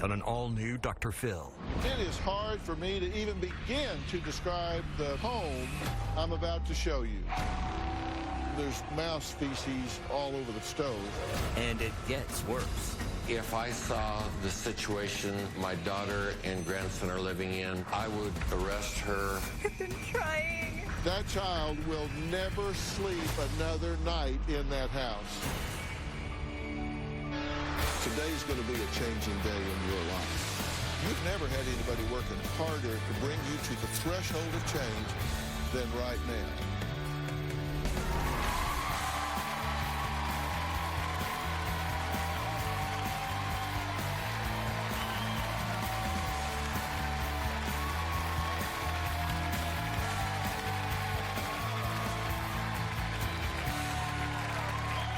on an all-new Dr. Phil. It is hard for me to even begin to describe the home I'm about to show you. There's mouse feces all over the stove. And it gets worse. If I saw the situation my daughter and grandson are living in, I would arrest her. I've been trying. That child will never sleep another night in that house. Today's going to be a changing day in your life. You've never had anybody working harder to bring you to the threshold of change than right now.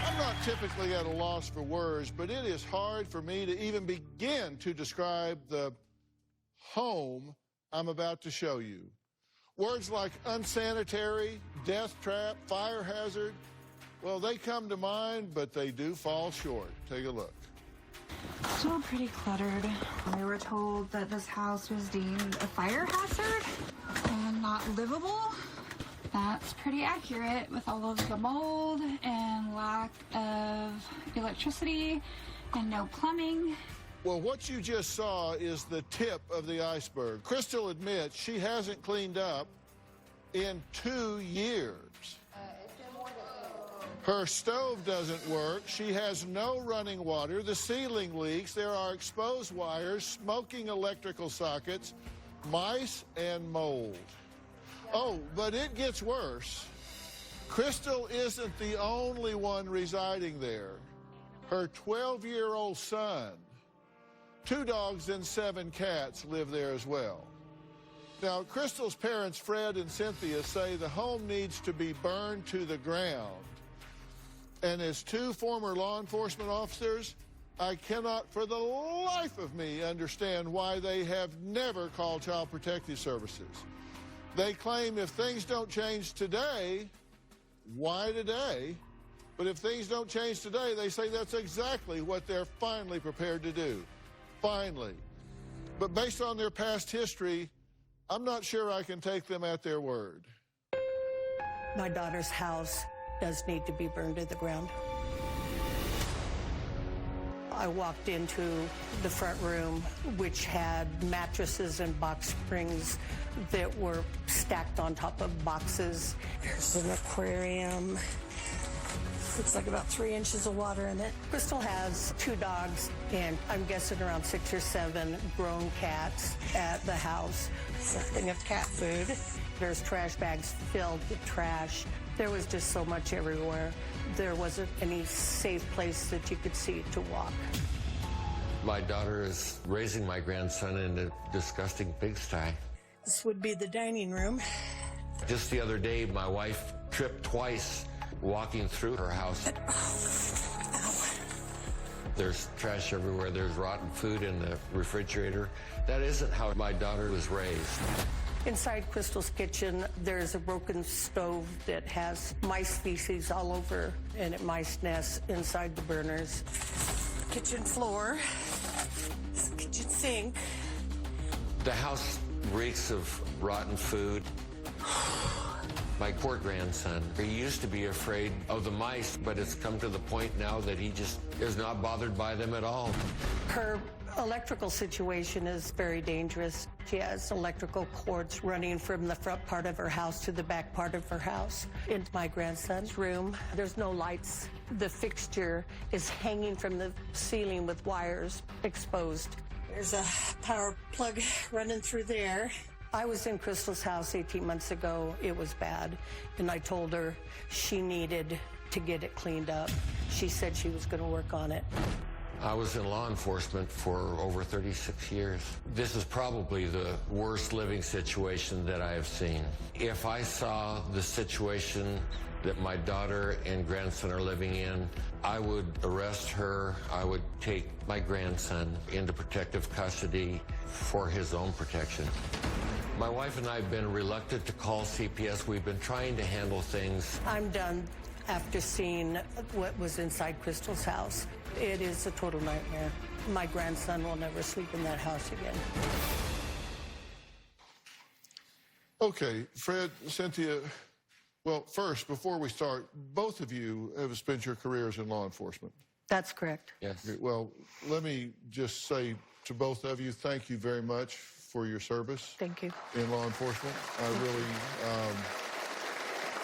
I'm not typically at a loss for words, but it is hard for me to even begin to describe the home I'm about to show you. Words like unsanitary, death trap, fire hazard, well, they come to mind, but they do fall short. Take a look. Still pretty cluttered. We were told that this house was deemed a fire hazard and not livable. That's pretty accurate with all of the mold and lack of electricity and no plumbing. Well, what you just saw is the tip of the iceberg. Crystal admits she hasn't cleaned up in 2 years. Her stove doesn't work. She has no running water. The ceiling leaks. There are exposed wires, smoking electrical sockets, mice, and mold. Oh, but it gets worse. Crystal isn't the only one residing there. Her 12-year-old son, 2 dogs and 7 cats live there as well. Now, Crystal's parents, Fred and Cynthia, say the home needs to be burned to the ground. And as 2 former law enforcement officers, I cannot for the life of me understand why they have never called Child Protective Services. They claim if things don't change today, why today? But if things don't change today, they say that's exactly what they're finally prepared to do. Finally. But based on their past history, I'm not sure I can take them at their word. My daughter's house does need to be burned to the ground. I walked into the front room, which had mattresses and box springs that were stacked on top of boxes. There's an aquarium. Looks like about 3 inches of water in it. Crystal has 2 dogs and I'm guessing around 6 or 7 grown cats at the house. Something of cat food. There's trash bags filled with trash. There was just so much everywhere. There wasn't any safe place that you could see to walk. My daughter is raising my grandson in a disgusting pigsty. This would be the dining room. Just the other day, my wife tripped twice walking through her house. There's trash everywhere. There's rotten food in the refrigerator. That isn't how my daughter was raised. Inside Crystal's kitchen, there's a broken stove that has mice feces all over and mice nests inside the burners. Kitchen floor, kitchen sink. The house reeks of rotten food. My poor grandson, he used to be afraid of the mice, but it's come to the point now that he just is not bothered by them at all. Her electrical situation is very dangerous. She has electrical cords running from the front part of her house to the back part of her house into my grandson's room. There's no lights. The fixture is hanging from the ceiling with wires exposed. There's a power plug running through there. I was in Crystal's house 18 months ago. It was bad, and I told her she needed to get it cleaned up. She said she was going to work on it. I was in law enforcement for over 36 years. This is probably the worst living situation that I have seen. If I saw the situation that my daughter and grandson are living in, I would arrest her. I would take my grandson into protective custody for his own protection. My wife and I have been reluctant to call CPS. We've been trying to handle things. I'm done after seeing what was inside Crystal's house. It is a total nightmare. my grandson will never sleep in that house again. Okay, Fred, Cynthia, well, first, before we start, both of you have spent your careers in law enforcement. That's correct. Yes. Okay, well, let me just say to both of you, thank you very much for your service. Thank you. In law enforcement. I really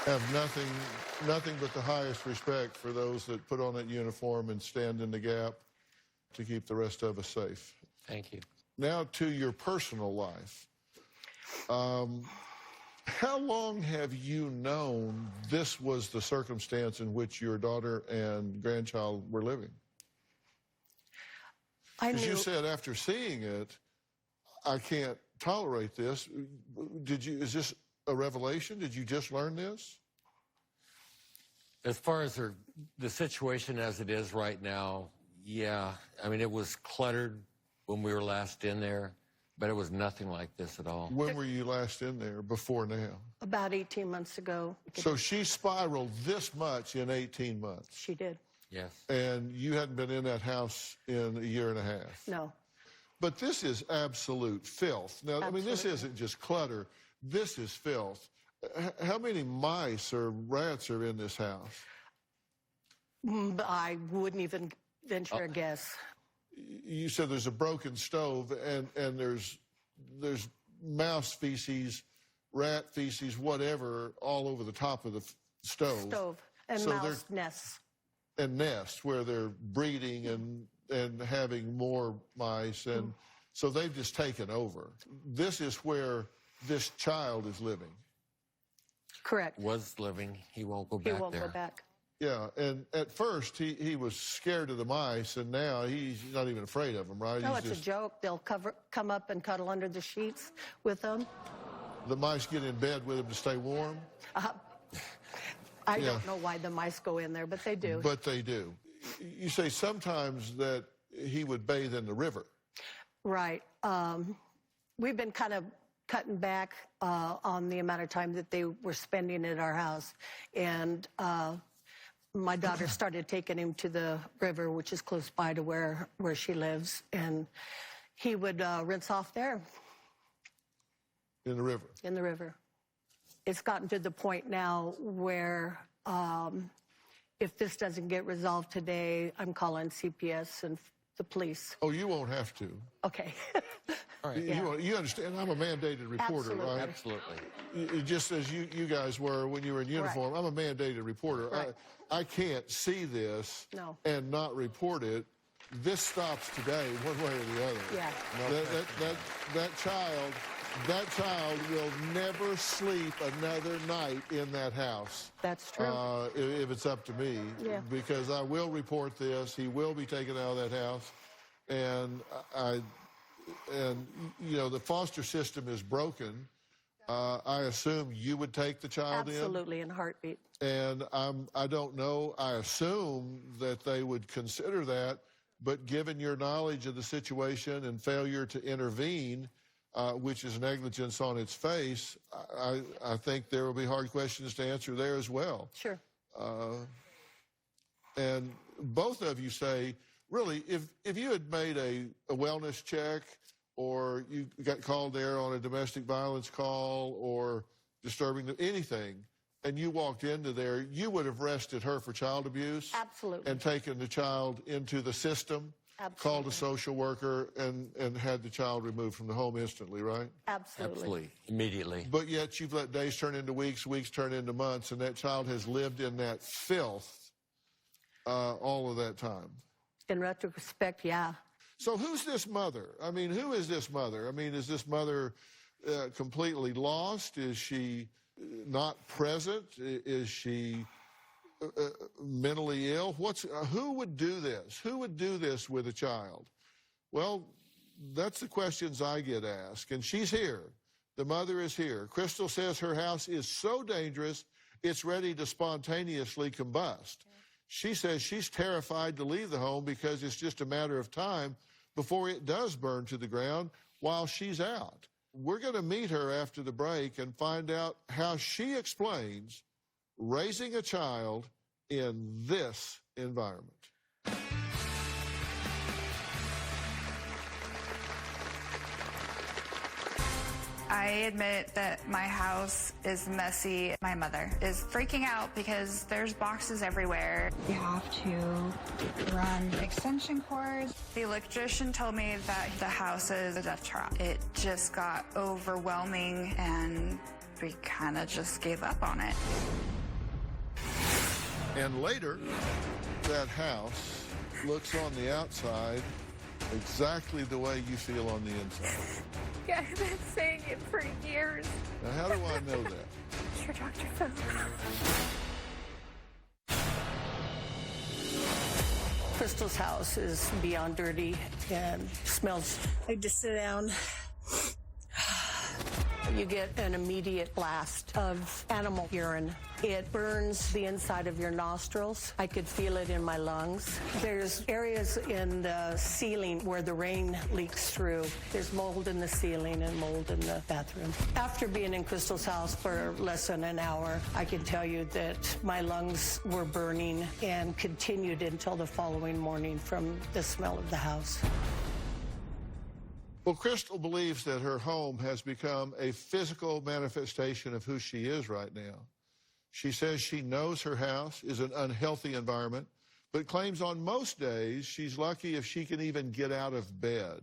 have nothing but the highest respect for those that put on that uniform and stand in the gap to keep the rest of us safe. Thank you. Now to your personal life. How long have you known this was the circumstance in which your daughter and grandchild were living? I As knew. you said, after seeing it, I can't tolerate this. Is this a revelation? Did you just learn this? As far as the situation as it is right now, yeah. I mean, it was cluttered when we were last in there, but it was nothing like this at all. When were you last in there, before now? About 18 months ago. So she spiraled this much in 18 months. She did. Yes. And you hadn't been in that house in a year and a half. No. But this is absolute filth. Now, I mean, this Absolutely. isn't just clutter. This is filth. How many mice or rats are in this house? I wouldn't even venture a guess. You said there's a broken stove and there's mouse feces, rat feces, whatever, all over the top of the stove. And So mouse nests. And nests where they're breeding and having more mice, and so they've just taken over. This is where this child is living. Correct. Was living. He won't go He back won't there. go back. Yeah, and at first he was scared of the mice, and now he's not even afraid of them, right? No, He's it's a joke. They'll come up and cuddle under the sheets with them. The mice get in bed with him to stay warm, I Yeah. don't know why the mice go in there, but they do. but they do. You say sometimes that he would bathe in the river. Right. We've been kind of cutting back on the amount of time that they were spending at our house. And my daughter started taking him to the river, which is close by to where she lives. And he would rinse off there In the river. in the river. It's gotten to the point now where if this doesn't get resolved today, I'm calling CPS and the police. Oh, you won't have to. Okay. All right. You understand, I'm a mandated reporter, Absolutely. right? Absolutely. Just as you guys were when you were in uniform. I'm a mandated reporter. Right. I can't see this No. and not report it. This stops today, one way or the other. Yeah. That child will never sleep another night in that house. That's true. If it's up to me. Yeah. Because I will report this. He will be taken out of that house. And you know, the foster system is broken. I assume you would take the child Absolutely, in a heartbeat. in. And I don't know. I assume that they would consider that. But given your knowledge of the situation and failure to intervene, which is negligence on its face, I think there will be hard questions to answer there as well. Sure. And both of you say, really, if you had made a wellness check or you got called there on a domestic violence call or disturbing anything, and you walked into there, you would have arrested her for child abuse. Absolutely. And taken the child into the system, called a social worker, and had the child removed from the home instantly, right? Absolutely. Absolutely. Immediately. But yet you've let days turn into weeks, weeks turn into months, and that child has lived in that filth all of that time. In retrospect, yeah. So who's this mother? I mean, who is this mother? I mean, is this mother completely lost? Is she not present? Is she mentally ill? Who would do this? Who would do this with a child? Well, that's the questions I get asked. And she's here. The mother is here. Crystal says her house is so dangerous, it's ready to spontaneously combust. She says she's terrified to leave the home because it's just a matter of time before it does burn to the ground while she's out. We're going to meet her after the break and find out how she explains raising a child in this environment. I admit that my house is messy. My mother is freaking out because there's boxes everywhere. You have to run extension cords. The electrician told me that the house is a death trap. It just got overwhelming and we kind of just gave up on it. And later, that house looks on the outside exactly the way you feel on the inside. Yeah, I've been saying it for years. Now, how do I know that? Sure, Dr. Phil. Crystal's house is beyond dirty and smells. I just sit down. You get an immediate blast of animal urine. It burns the inside of your nostrils. I could feel it in my lungs. There's areas in the ceiling where the rain leaks through. There's mold in the ceiling and mold in the bathroom. After being in Crystal's house for less than an hour, I can tell you that my lungs were burning and continued until the following morning from the smell of the house. Well, Crystal believes that her home has become a physical manifestation of who she is right now. She says she knows her house is an unhealthy environment, but claims on most days she's lucky if she can even get out of bed.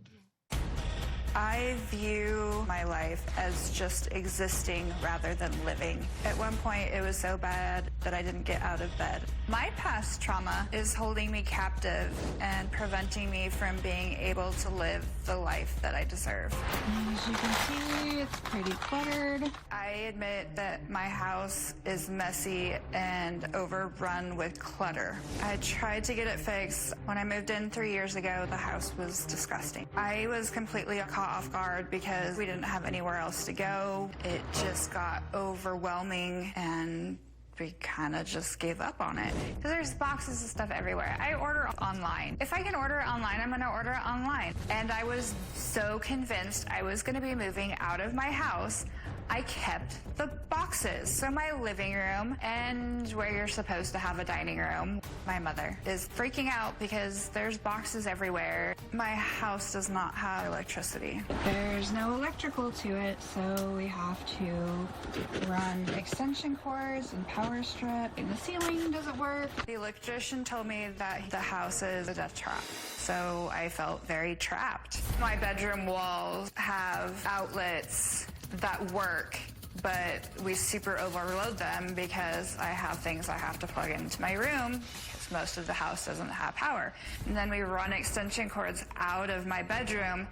I view my life as just existing rather than living. At one point, it was so bad that I didn't get out of bed. My past trauma is holding me captive and preventing me from being able to live the life that I deserve. As you can see, it's pretty cluttered. I admit that my house is messy and overrun with clutter. I tried to get it fixed. When I moved in 3 years ago, the house was disgusting. I was completely caught off guard because we didn't have anywhere else to go. It just got overwhelming and we kind of just gave up on it. Because there's boxes of stuff everywhere. I order online. If I can order it online, I'm going to order it online. And I was so convinced I was going to be moving out of my house, I kept the boxes. So my living room and where you're supposed to have a dining room. My mother is freaking out because there's boxes everywhere. My house does not have electricity. There's no electrical to it, so we have to run extension cords and power strip. And the ceiling doesn't work. The electrician told me that the house is a death trap. So I felt very trapped. My bedroom walls have outlets that work, but we super overload them because I have things I have to plug into my room because most of the house doesn't have power. And then we run extension cords out of my bedroom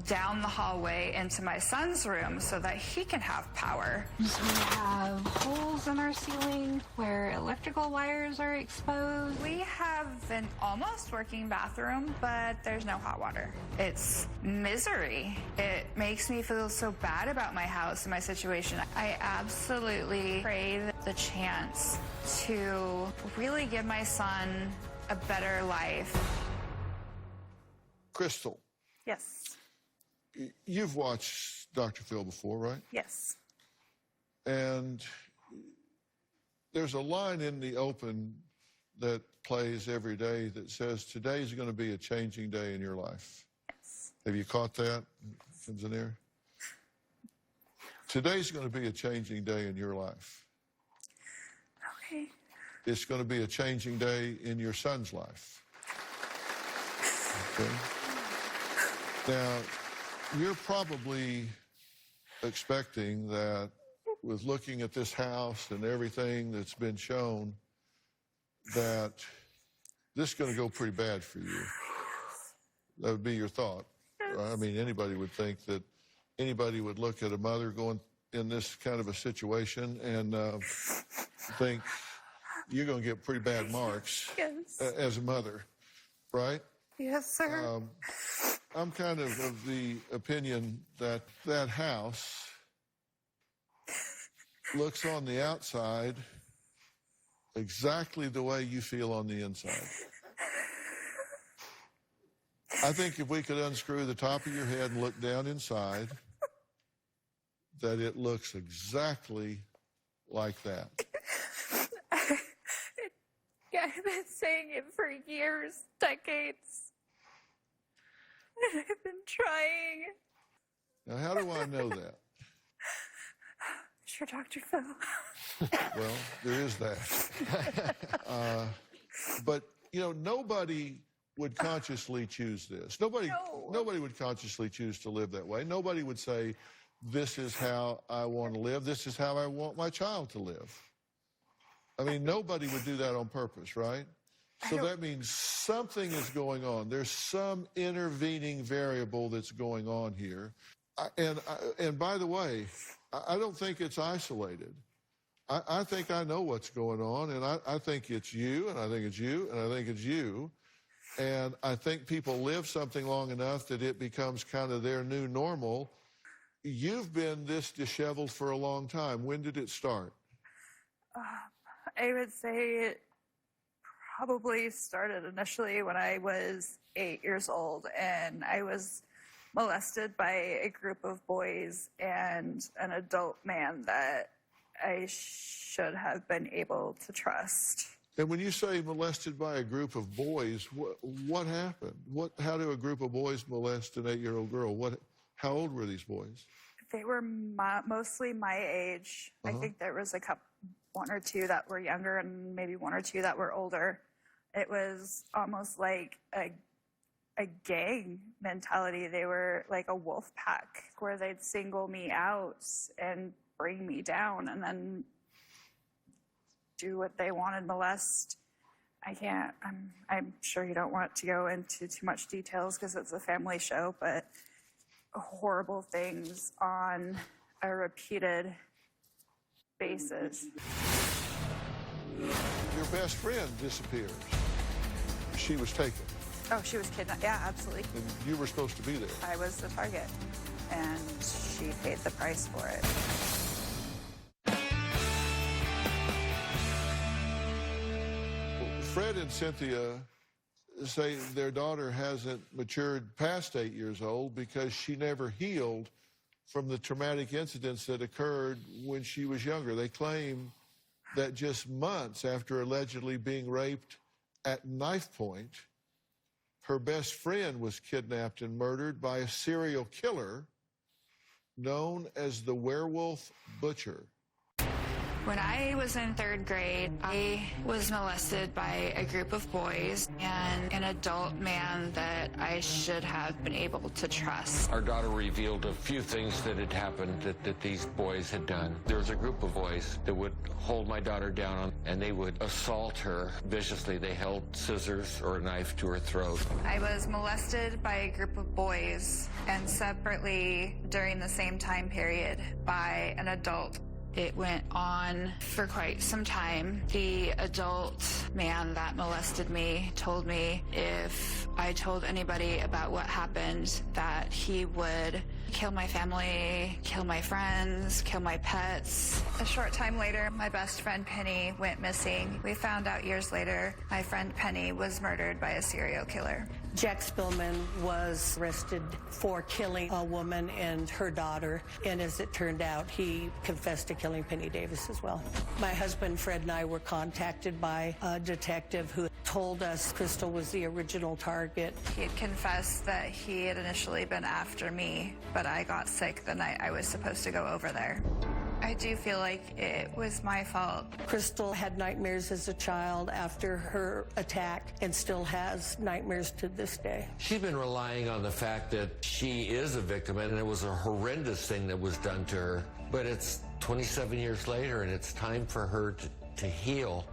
down the hallway into my son's room so that he can have power. So we have holes in our ceiling where electrical wires are exposed. We have an almost working bathroom, but there's no hot water. It's misery. It makes me feel so bad about my house and my situation. I absolutely crave the chance to really give my son a better life. Crystal. Yes. You've watched Dr. Phil before, right? Yes. And there's a line in the open that plays every day that says, today's going to be a changing day in your life. Yes. Have you caught that? Comes in there. Today's going to be a changing day in your life. Okay. It's going to be a changing day in your son's life. Okay? Now, you're probably expecting that with looking at this house and everything that's been shown, that this is going to go pretty bad for you. That would be your thought. I mean, anybody would think that anybody would look at a mother going in this kind of a situation and think you're going to get pretty bad marks as a mother, right? Yes, sir. I'm kind of the opinion that that house looks on the outside exactly the way you feel on the inside. I think if we could unscrew the top of your head and look down inside, that it looks exactly like that. Yeah, I've been saying it for years, decades. And I've been trying. Now, how do I know that? for Dr. Phil. Well, there is that. But, you know, nobody would consciously choose this. Nobody would consciously choose to live that way. Nobody would say, this is how I want to live. This is how I want my child to live. I mean, nobody would do that on purpose, right? So that means something is going on. There's some intervening variable that's going on here. And by the way, I don't think it's isolated. I think I know what's going on, and I think it's you, and I think it's you, and I think it's you. And I think people live something long enough that it becomes kind of their new normal. You've been this disheveled for a long time. When did it start? I would say it probably started initially when I was 8 years old, and I was molested by a group of boys and an adult man that I should have been able to trust. And when you say molested by a group of boys, what happened? How do a group of boys molest an 8-year-old girl? How old were these boys? They were mostly my age. I think there was one or two that were younger and maybe one or two that were older. It was almost like a gang mentality. They were like a wolf pack where they'd single me out and bring me down and then do what they wanted, molest. I'm sure you don't want to go into too much details because it's a family show, but horrible things on a repeated basis. Your best friend disappears. She was taken. Oh, she was kidnapped. Yeah, absolutely. And you were supposed to be there. I was the target, and she paid the price for it. Fred and Cynthia say their daughter hasn't matured past 8 years old because she never healed from the traumatic incidents that occurred when she was younger. They claim that just months after allegedly being raped at knife point, her best friend was kidnapped and murdered by a serial killer known as the Werewolf Butcher. When I was in 3rd grade, I was molested by a group of boys and an adult man that I should have been able to trust. Our daughter revealed a few things that had happened that these boys had done. There was a group of boys that would hold my daughter down and they would assault her viciously. They held scissors or a knife to her throat. I was molested by a group of boys and separately during the same time period by an adult. It went on for quite some time. The adult man that molested me told me if I told anybody about what happened, that he would kill my family, kill my friends, kill my pets. A short time later, my best friend Penny went missing. We found out years later my friend Penny was murdered by a serial killer. Jack Spillman was arrested for killing a woman and her daughter, and as it turned out, he confessed to killing Penny Davis as well. My husband Fred and I were contacted by a detective who told us Crystal was the original target. He had confessed that he had initially been after me, but I got sick the night I was supposed to go over there. I do feel like it was my fault. Crystal had nightmares as a child after her attack and still has nightmares to this day. She's been relying on the fact that she is a victim and it was a horrendous thing that was done to her. But it's 27 years later and it's time for her to heal.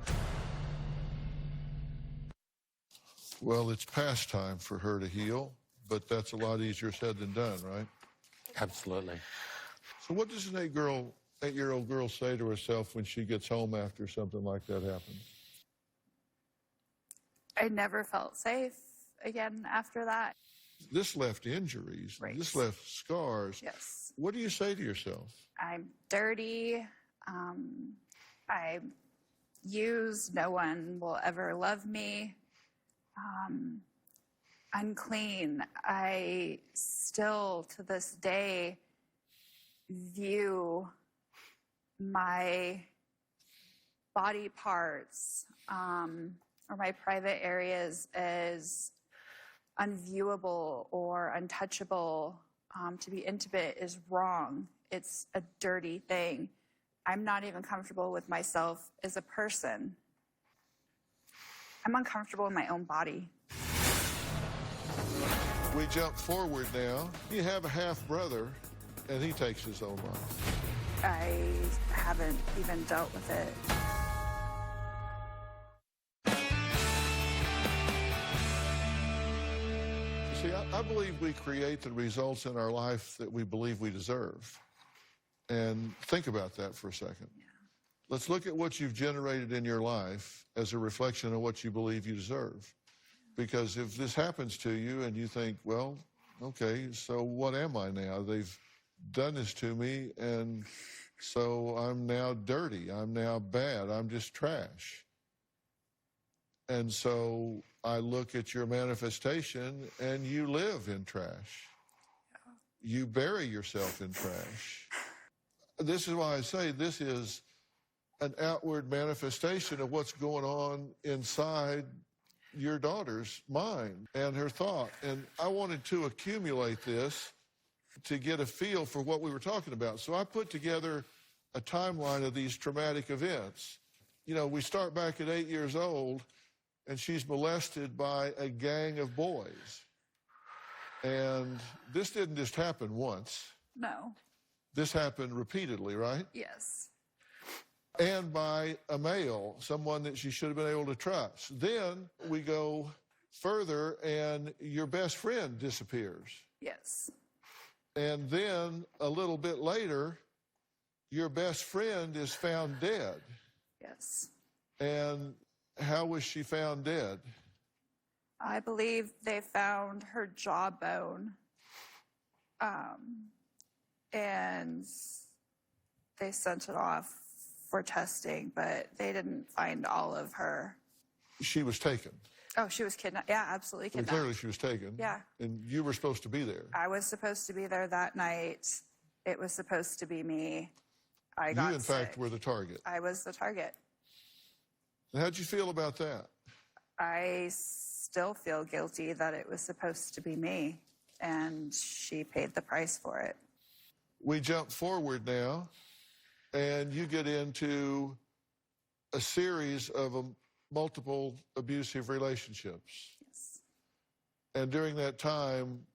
Well, it's past time for her to heal, but that's a lot easier said than done, right? Absolutely. So what does an 8-year-old girl say to herself when she gets home after something like that happens? I never felt safe again after that. This left injuries. Right. This left scars. Yes. What do you say to yourself? I'm dirty. I use. No one will ever love me. Unclean. I still, to this day, view my body parts or my private areas as unviewable or untouchable. To be intimate is wrong. It's a dirty thing. I'm not even comfortable with myself as a person. I'm uncomfortable in my own body. We jump forward now. You have a half-brother, and he takes his own life. I haven't even dealt with it. See, I believe we create the results in our life that we believe we deserve. And think about that for a second. Yeah. Let's look at what you've generated in your life as a reflection of what you believe you deserve. Because if this happens to you and you think, well, okay, so what am I now? They've done this to me, and so I'm now dirty. I'm now bad. I'm just trash. And so I look at your manifestation, and you live in trash. You bury yourself in trash. This is why I say this is an outward manifestation of what's going on inside your daughter's mind and her thought. And I wanted to accumulate this to get a feel for what we were talking about. So I put together a timeline of these traumatic events. You know, we start back at 8 years old, and she's molested by a gang of boys. And this didn't just happen once. No. This happened repeatedly, right? Yes. And by a male, someone that she should have been able to trust. Then we go further, and your best friend disappears. Yes. And then a little bit later, your best friend is found dead. Yes. And how was she found dead? I believe they found her jawbone. And they sent it off for testing, but they didn't find all of her. She was taken. Oh, she was kidnapped. Yeah, absolutely Well, kidnapped. clearly she was taken. Yeah. And you were supposed to be there. I was supposed to be there that night. It was supposed to be me. I You, got in sick. fact, were the target. I was the target. And how'd you feel about that? I still feel guilty that it was supposed to be me, and she paid the price for it. We jump forward now, and you get into a series of multiple abusive relationships. Yes. And during that time,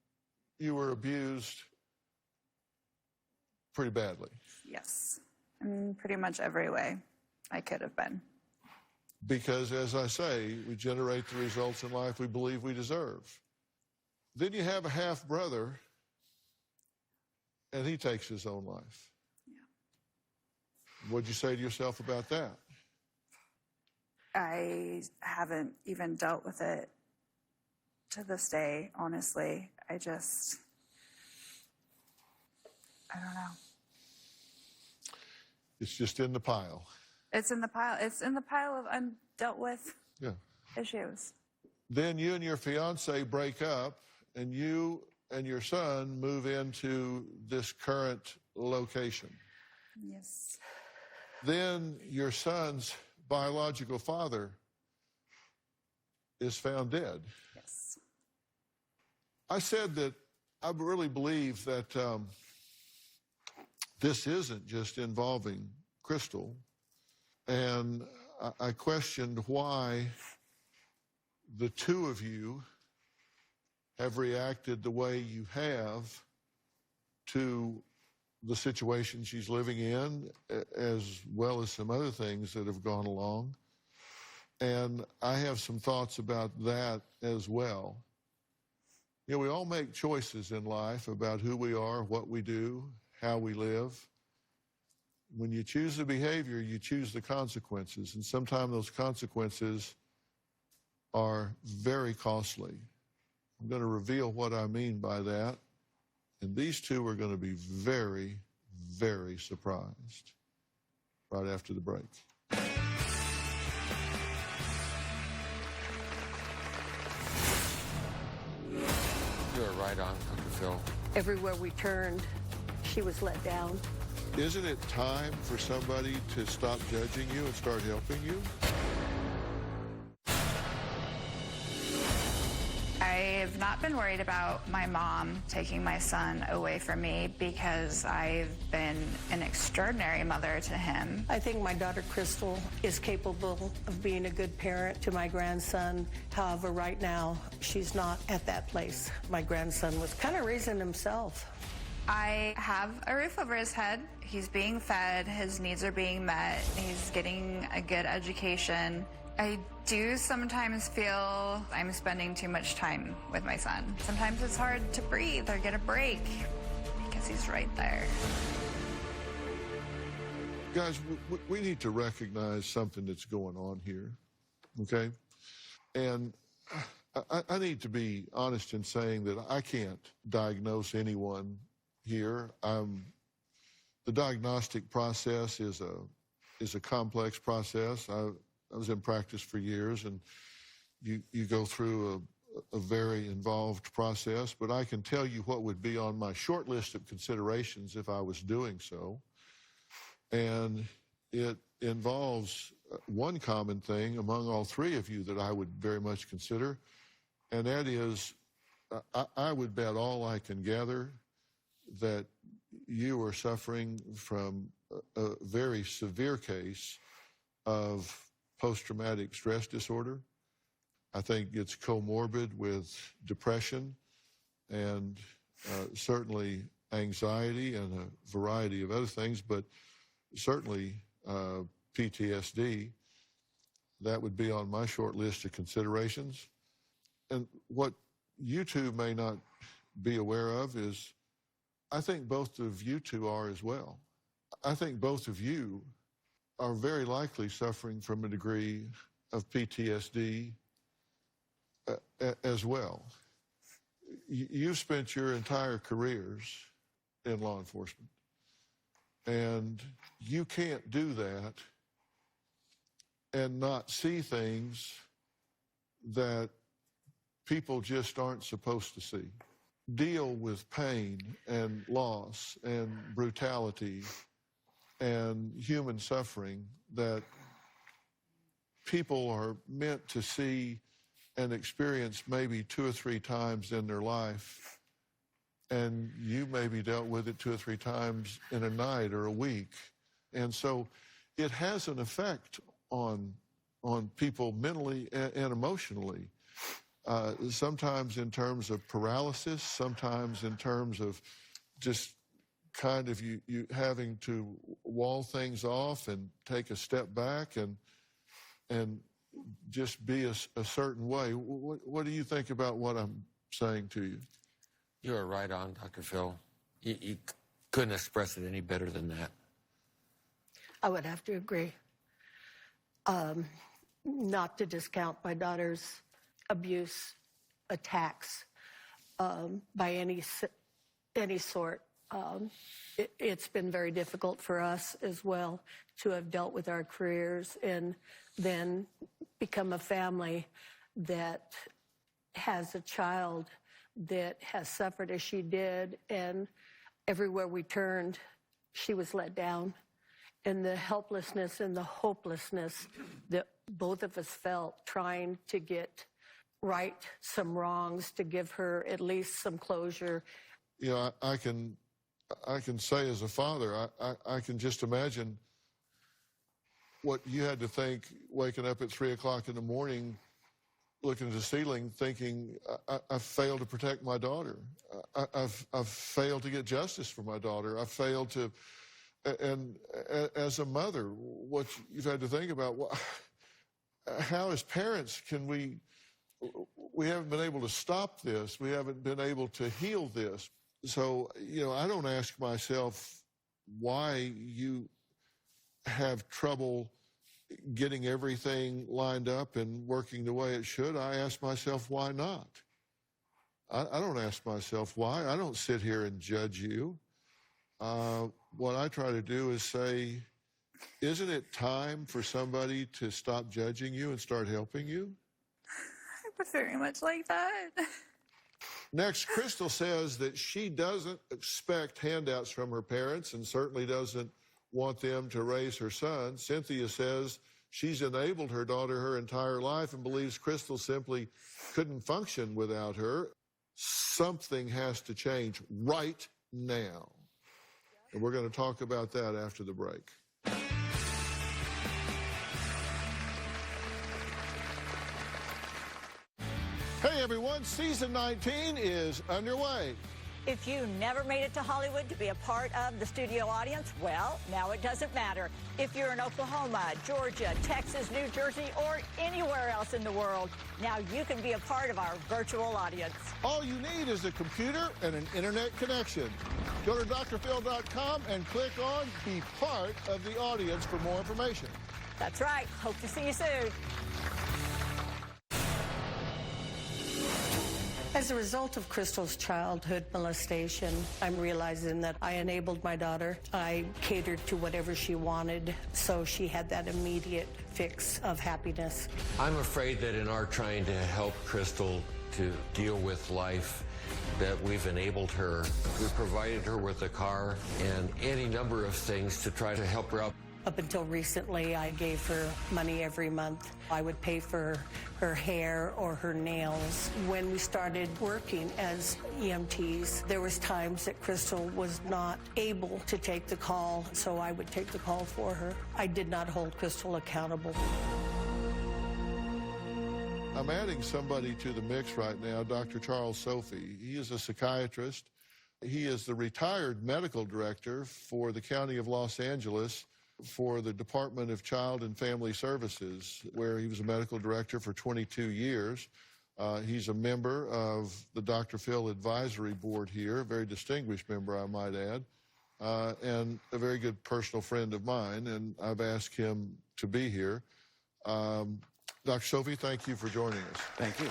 you were abused pretty badly. Yes. In pretty much every way I could have been. Because, as I say, we generate the results in life we believe we deserve. Then you have a half-brother, and he takes his own life. Yeah. What'd you say to yourself about that? I haven't even dealt with it to this day, honestly. I don't know. It's just in the pile. It's in the pile. It's in the pile of undealt with issues. Then you and your fiance break up, and you and your son move into this current location. Yes. Then your son's biological father is found dead. Yes. I said that I really believe that this isn't just involving Crystal. And I questioned why the two of you have reacted the way you have to the situation she's living in, as well as some other things that have gone along. And I have some thoughts about that as well. You know, we all make choices in life about who we are, what we do, how we live. When you choose the behavior, you choose the consequences. And sometimes those consequences are very costly. I'm going to reveal what I mean by that. And these two are going to be very, very surprised right after the break. You are right on, Dr. Phil. Everywhere we turned, she was let down. Isn't it time for somebody to stop judging you and start helping you? I have not been worried about my mom taking my son away from me because I've been an extraordinary mother to him. I think my daughter Crystal is capable of being a good parent to my grandson. However, right now, she's not at that place. My grandson was kind of raising himself. I have a roof over his head. He's being fed. His needs are being met. He's getting a good education. I do sometimes feel I'm spending too much time with my son. Sometimes it's hard to breathe or get a break because he's right there. Guys, we need to recognize something that's going on here, okay? And I need to be honest in saying that I can't diagnose anyone here. The diagnostic process is a complex process. I was in practice for years, and you go through a very involved process, but I can tell you what would be on my short list of considerations if I was doing so. And it involves one common thing among all three of you that I would very much consider, and that is I would bet all I can gather that you are suffering from a very severe case of post-traumatic stress disorder. I think it's comorbid with depression and certainly anxiety and a variety of other things, but certainly PTSD. That would be on my short list of considerations. And what you two may not be aware of is I think both of you two are as well. I think both of you are very likely suffering from a degree of PTSD as well. You've spent your entire careers in law enforcement, and you can't do that and not see things that people just aren't supposed to see. Deal with pain and loss and brutality and human suffering that people are meant to see and experience maybe 2 or 3 times in their life, and you maybe dealt with it 2 or 3 times in a night or a week. And so it has an effect on people mentally and emotionally. Sometimes in terms of paralysis, sometimes in terms of just kind of you having to wall things off and take a step back and just be a certain way. What do you think about what I'm saying to you? You are right on, Dr. Phil. You couldn't express it any better than that. I would have to agree. Not to discount my daughter's abuse, attacks by any sort. It's been very difficult for us as well to have dealt with our careers and then become a family that has a child that has suffered as she did, and everywhere we turned, she was let down. And the helplessness and the hopelessness that both of us felt trying to get right some wrongs, to give her at least some closure. You know, I can say as a father, I can just imagine what you had to think waking up at 3 o'clock in the morning, looking at the ceiling, thinking, I've failed to protect my daughter. I've failed to get justice for my daughter. I've failed to, and as a mother, what you've had to think about, how as parents can we haven't been able to stop this. We haven't been able to heal this. So, you know, I don't ask myself why you have trouble getting everything lined up and working the way it should. I ask myself, why not? I don't ask myself why. I don't sit here and judge you. What I try to do is say, isn't it time for somebody to stop judging you and start helping you? I would very much like that. Next, Crystal says that she doesn't expect handouts from her parents and certainly doesn't want them to raise her son. Cynthia says she's enabled her daughter her entire life and believes Crystal simply couldn't function without her. Something has to change right now. And we're going to talk about that after the break. Hey everyone, season 19 is underway. If you never made it to Hollywood to be a part of the studio audience, well, now it doesn't matter. If you're in Oklahoma, Georgia, Texas, New Jersey, or anywhere else in the world, now you can be a part of our virtual audience. All you need is a computer and an internet connection. Go to drphil.com and click on Be Part of the Audience for more information. That's right. Hope to see you soon. As a result of Crystal's childhood molestation, I'm realizing that I enabled my daughter. I catered to whatever she wanted, so she had that immediate fix of happiness. I'm afraid that in our trying to help Crystal to deal with life, that we've enabled her. We've provided her with a car and any number of things to try to help her out. Up until recently, I gave her money every month. I would pay for her hair or her nails. When we started working as EMTs, there was times that Crystal was not able to take the call, so I would take the call for her. I did not hold Crystal accountable. I'm adding somebody to the mix right now, Dr. Charles Sophie. He is a psychiatrist. He is the retired medical director for the County of Los Angeles for the Department of Child and Family Services, where he was a medical director for 22 years. He's a member of the Dr. Phil Advisory Board here, a very distinguished member, I might add, and a very good personal friend of mine, and I've asked him to be here. Dr. Sophie, thank you for joining us. Thank you.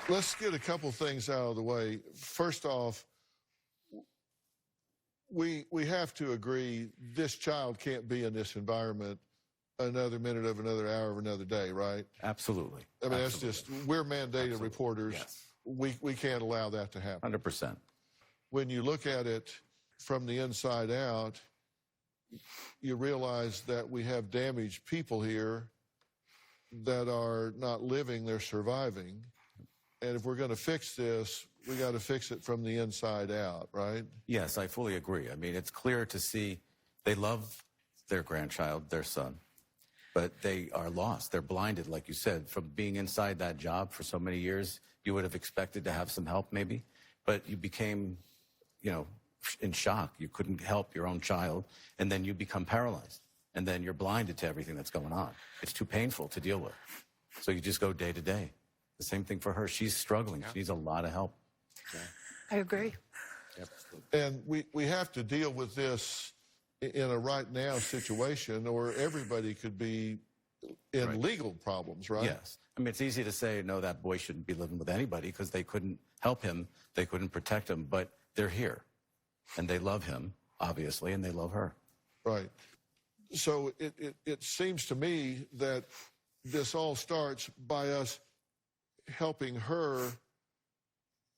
Let's get a couple things out of the way. First off, we have to agree this child can't be in this environment another minute of another hour of another day, right? Absolutely. I mean, Absolutely. that's just, we're mandated reporters. Yes. We can't allow that to happen. 100%. When you look at it from the inside out, you realize that we have damaged people here that are not living, they're surviving. And if we're going to fix this, we got to fix it from the inside out, right? Yes, I fully agree. I mean, it's clear to see they love their grandchild, their son, but they are lost. They're blinded, like you said, from being inside that job for so many years. You would have expected to have some help maybe, but you became, in shock. You couldn't help your own child, and then you become paralyzed, and then you're blinded to everything that's going on. It's too painful to deal with. So you just go day to day. The same thing for her. She's struggling. She needs a lot of help. I agree. And we have to deal with this in a right now situation, or everybody could be in legal problems, right? Yes. I mean, it's easy to say, no, that boy shouldn't be living with anybody because they couldn't help him. They couldn't protect him, but they're here. And they love him, obviously, and they love her. Right. So it seems to me that this all starts by us helping her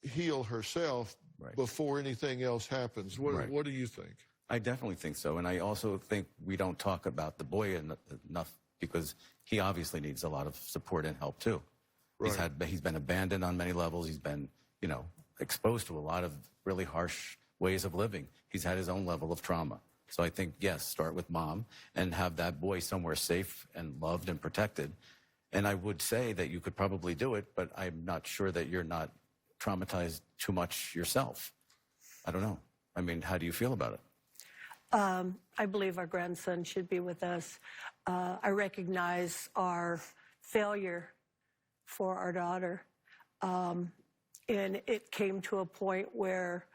heal herself before anything else happens. What do you think? I definitely think so. And I also think we don't talk about the boy enough because he obviously needs a lot of support and help too. Right. He's been abandoned on many levels. He's been, exposed to a lot of really harsh ways of living. He's had his own level of trauma. So I think, yes, start with mom and have that boy somewhere safe and loved and protected. And I would say that you could probably do it, but I'm not sure that you're not traumatized too much yourself. I don't know. I mean, how do you feel about it? I believe our grandson should be with us. I recognize our failure for our daughter. And it came to a point where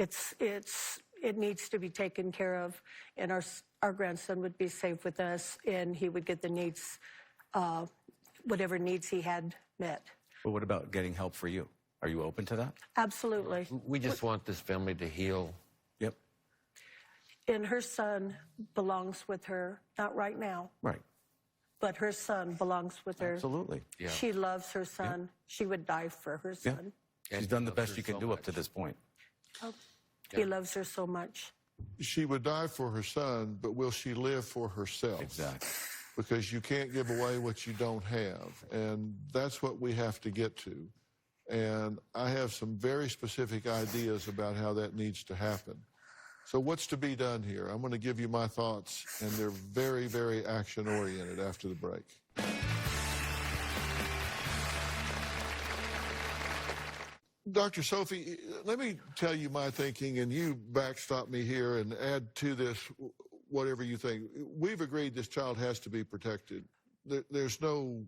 it needs to be taken care of, and our grandson would be safe with us, and he would get the needs, whatever needs he had met. But what about getting help for you? Are you open to that? Absolutely. We just want this family to heal. Yep. And her son belongs with her, not right now. Right. But her son belongs with her. Absolutely. Yeah. She loves her son. Yeah. She would die for her son. Yeah. She's done the best you can do up to this point. Oh, he loves her so much. she would die for her son, but will she live for herself? Exactly. Because you can't give away what you don't have. And that's what we have to get to. And I have some very specific ideas about how that needs to happen. So what's to be done here? I'm going to give you my thoughts, and they're very, very action-oriented after the break. Dr. Sophie, let me tell you my thinking, and you backstop me here and add to this whatever you think. We've agreed this child has to be protected. There's no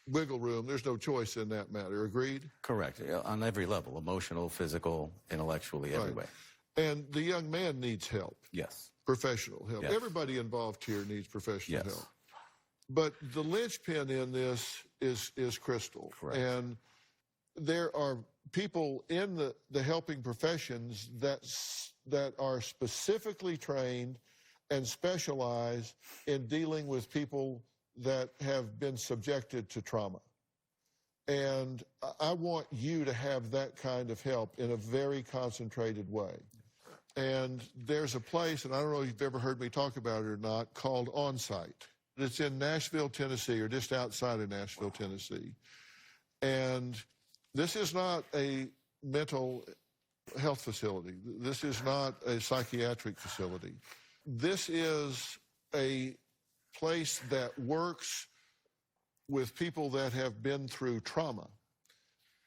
wiggle room. There's no choice in that matter. Agreed? Correct. On every level, emotional, physical, intellectually, every way. And the young man needs help. Yes. Professional help. Yes. Everybody involved here needs professional Yes. help. But the linchpin in this is Crystal. Correct. And there are people in the helping professions that are specifically trained and specialize in dealing with people that have been subjected to trauma. And I want you to have that kind of help in a very concentrated way. And there's a place, and I don't know if you've ever heard me talk about it or not, called On-Site. It's in Nashville, Tennessee, or just outside of Nashville, Tennessee. And this is not a mental health facility. This is not a psychiatric facility. This is a place that works with people that have been through trauma.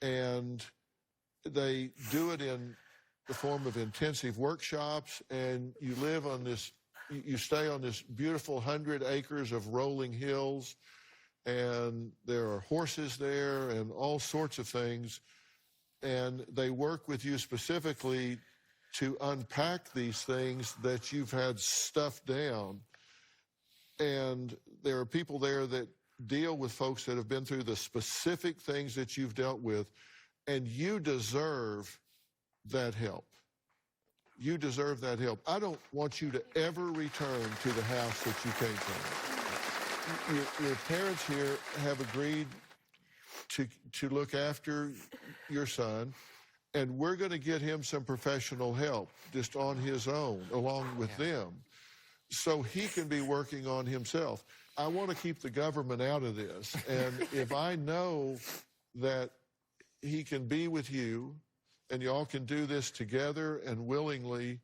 And they do it in the form of intensive workshops, and you live on this, you stay on this beautiful 100 acres of rolling hills, and there are horses there and all sorts of things. And they work with you specifically to unpack these things that you've had stuffed down. And there are people there that deal with folks that have been through the specific things that you've dealt with, and you deserve that help. You deserve that help. I don't want you to ever return to the house that you came from. Your parents here have agreed to look after your son, and we're going to get him some professional help just on his own, along with them, so he can be working on himself. I want to keep the government out of this, and if I know that he can be with you and y'all can do this together and willingly,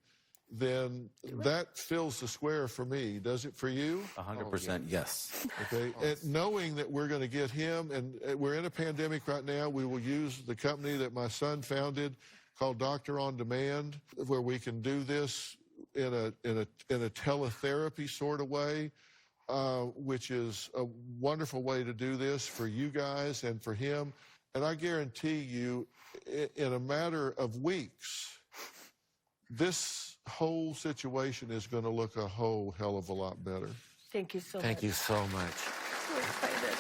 then that fills the square for me. Does it for you? 100% yes. Okay, and knowing that we're going to get him, and we're in a pandemic right now, we will use the company that my son founded called Doctor on Demand, where we can do this in a teletherapy sort of way, which is a wonderful way to do this for you guys and for him. And I guarantee you, in a matter of weeks, this whole situation is going to look a whole hell of a lot better. Thank you so much. Thank you so much. So excited.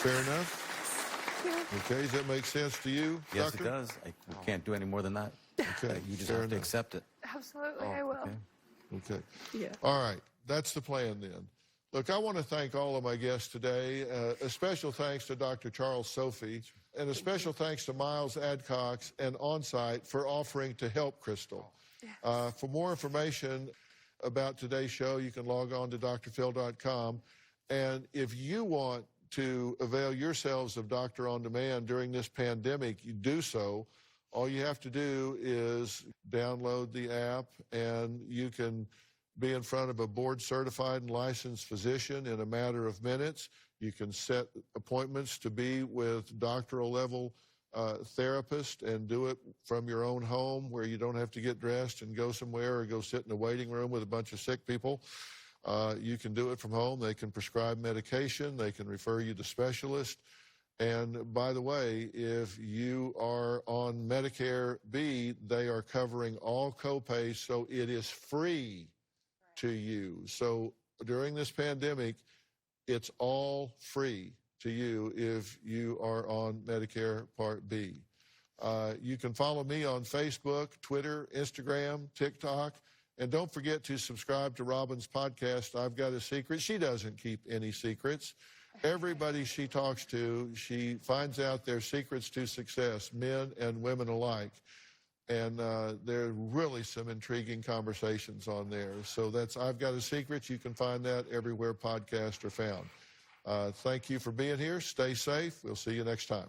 Fair enough? Okay, does that make sense to you, Yes, Doctor? it does. We can't do any more than that. Okay, You just fair have to enough. accept it. Absolutely, I will. Okay. Okay. Yeah. All right, that's the plan then. Look, I want to thank all of my guests today. A special thanks to Dr. Charles Sophie, and a special thanks to Miles Adcox and On-Site for offering to help Crystal. For more information about today's show, you can log on to drphil.com. And if you want to avail yourselves of Doctor on Demand during this pandemic, you do so. All you have to do is download the app, and you can be in front of a board-certified and licensed physician in a matter of minutes. You can set appointments to be with doctoral-level therapist and do it from your own home, where you don't have to get dressed and go somewhere or go sit in a waiting room with a bunch of sick people. You can do it from home. They can prescribe medication. They can refer you to specialists. And by the way, if you are on Medicare B, they are covering all copays, so it is free to you. So during this pandemic, it's all free to you if you are on Medicare Part B. You can follow me on Facebook, Twitter, Instagram, TikTok, and don't forget to subscribe to Robin's podcast, I've Got a Secret. She doesn't keep any secrets. Everybody she talks to, she finds out their secrets to success, men and women alike. And there are really some intriguing conversations on there. So that's I've Got a Secret. You can find that everywhere podcasts are found. Thank you for being here. Stay safe. We'll see you next time.